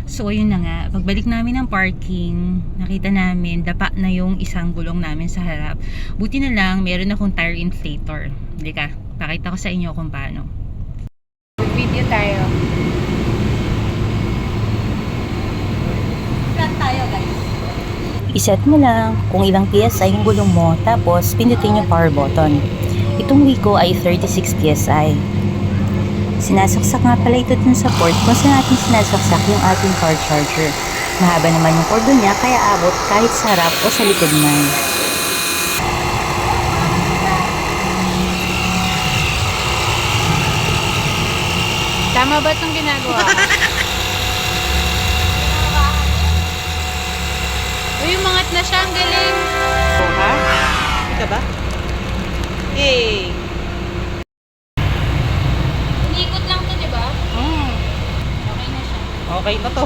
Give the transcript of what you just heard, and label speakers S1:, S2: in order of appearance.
S1: So ayun na nga, pagbalik namin ng parking, nakita namin dapa na yung isang gulong namin sa harap. Buti na lang meron akong tire inflator. Halika, pakita ko sa inyo kung paano.
S2: Video tayo.
S1: Flat tayo guys.
S3: Iset mo lang kung ilang PSI yung gulong mo, tapos pindutin yung power button. Itong Wico ay 36 PSI. Sinasaksak nga pala ito dun sa port kung saan natin sinasaksak yung ating car charger. Mahaba naman yung cordon niya, kaya abot kahit sa harap o sa likod man.
S2: Tama ba itong ginagawa? Uy, umangat na siya. Ang galing.
S1: Oh, ha? Ika ba? Hey!
S2: Unikot lang to, di ba?
S1: Hmm.
S2: Okay na siya.
S1: Okay na to.